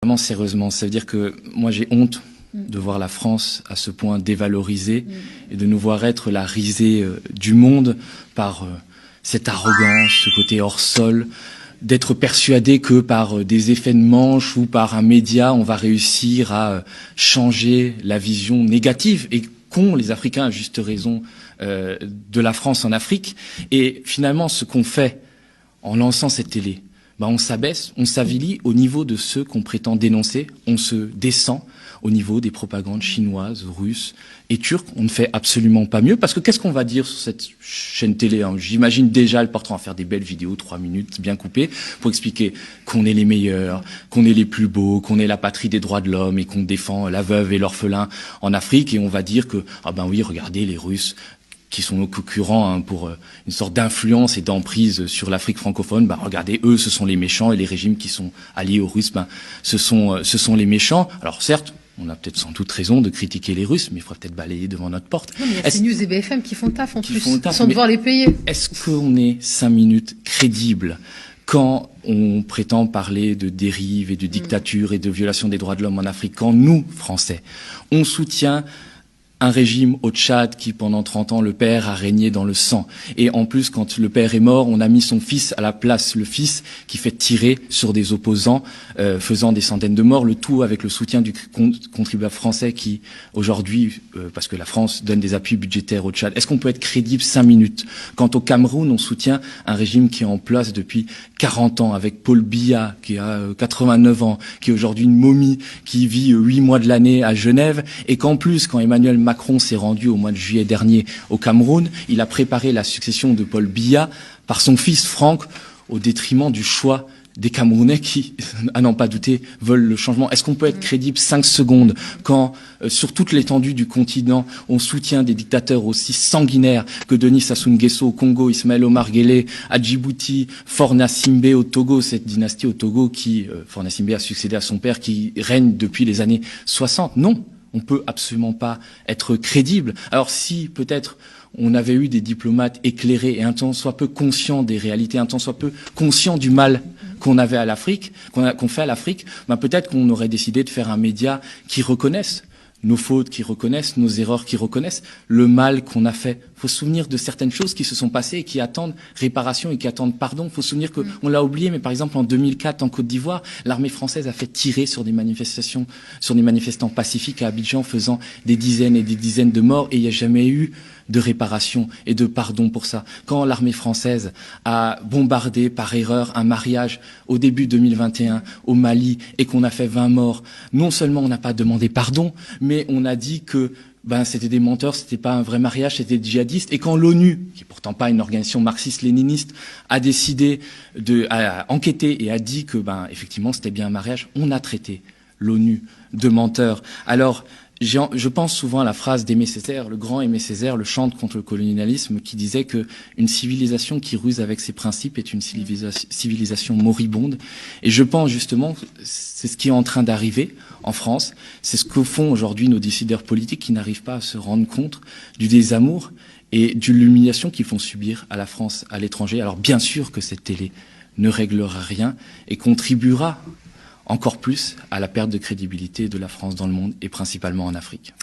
Vraiment sérieusement, ça veut dire que moi j'ai honte de voir la France à ce point dévalorisée et de nous voir être la risée du monde par cette arrogance, ce côté hors sol, d'être persuadé que par des effets de manche ou par un média, on va réussir à changer la vision négative et qu'ont les Africains à juste raison de la France en Afrique. Et finalement, ce qu'on fait en lançant cette télé, on s'abaisse, on s'avilit au niveau de ceux qu'on prétend dénoncer, on se descend au niveau des propagandes chinoises, russes et turques. On ne fait absolument pas mieux, parce que qu'est-ce qu'on va dire sur cette chaîne télé, hein? J'imagine déjà le portrait, en faire des belles vidéos, 3 minutes, bien coupées, pour expliquer qu'on est les meilleurs, qu'on est les plus beaux, qu'on est la patrie des droits de l'homme et qu'on défend la veuve et l'orphelin en Afrique. Et on va dire que, ah ben oui, regardez les Russes, qui sont nos concurrents pour une sorte d'influence et d'emprise sur l'Afrique francophone, regardez, eux, ce sont les méchants, et les régimes qui sont alliés aux Russes, ce sont les méchants. Alors certes, on a peut-être sans doute raison de critiquer les Russes, mais il faudrait peut-être balayer devant notre porte. Non, mais il y a CNews et BFM qui font le taf en plus, sans devoir les payer. Est-ce qu'on est 5 minutes crédible quand on prétend parler de dérive et de dictature et de violation des droits de l'homme en Afrique, quand nous, Français, on soutient un régime au Tchad qui, pendant 30 ans, le père a régné dans le sang. Et en plus, quand le père est mort, on a mis son fils à la place, le fils qui fait tirer sur des opposants, faisant des centaines de morts, le tout avec le soutien du contribuable français qui, aujourd'hui, parce que la France donne des appuis budgétaires au Tchad. Est-ce qu'on peut être crédible 5 minutes? Quant au Cameroun, on soutient un régime qui est en place depuis 40 ans, avec Paul Biya, qui a 89 ans, qui est aujourd'hui une momie, qui vit 8 mois de l'année à Genève, et qu'en plus, quand Emmanuel Macron s'est rendu au mois de juillet dernier au Cameroun, il a préparé la succession de Paul Biya par son fils Franck, au détriment du choix des Camerounais qui, à n'en pas douter, veulent le changement. Est-ce qu'on peut être crédible 5 secondes quand, sur toute l'étendue du continent, on soutient des dictateurs aussi sanguinaires que Denis Sassou Nguesso au Congo, Ismaël Omar Guelleh à Djibouti, Faure Gnassingbé au Togo, cette dynastie au Togo qui, Faure Gnassingbé a succédé à son père, qui règne depuis les années 60. Non, on peut absolument pas être crédible. Alors si, peut-être, on avait eu des diplomates éclairés et un tant soit peu conscients des réalités, un tant soit peu conscients du mal qu'on avait à l'Afrique, qu'on fait à l'Afrique, peut-être qu'on aurait décidé de faire un média qui reconnaisse nos fautes, qui reconnaissent nos erreurs, qui reconnaissent le mal qu'on a fait. Il faut se souvenir de certaines choses qui se sont passées et qui attendent réparation et qui attendent pardon. Il faut se souvenir qu'on l'a oublié, mais par exemple en 2004 en Côte d'Ivoire, l'armée française a fait tirer sur des manifestations, sur des manifestants pacifiques à Abidjan, faisant des dizaines et des dizaines de morts, et il n'y a jamais eu de réparation et de pardon pour ça. Quand l'armée française a bombardé par erreur un mariage au début 2021 au Mali et qu'on a fait 20 morts, non seulement on n'a pas demandé pardon, mais on a dit que c'était des menteurs, c'était pas un vrai mariage, c'était des djihadistes. Et quand l'ONU, qui est pourtant pas une organisation marxiste-léniniste, a décidé a enquêté et a dit que effectivement c'était bien un mariage, on a traité l'ONU de menteur. Alors je pense souvent à la phrase d'Aimé Césaire, le grand Aimé Césaire, le chante contre le colonialisme, qui disait que une civilisation qui ruse avec ses principes est une civilisation moribonde. Et je pense justement, c'est ce qui est en train d'arriver en France. C'est ce que font aujourd'hui nos décideurs politiques qui n'arrivent pas à se rendre compte du désamour et de l'humiliation qu'ils font subir à la France, à l'étranger. Alors bien sûr que cette télé ne réglera rien et contribuera encore plus à la perte de crédibilité de la France dans le monde et principalement en Afrique.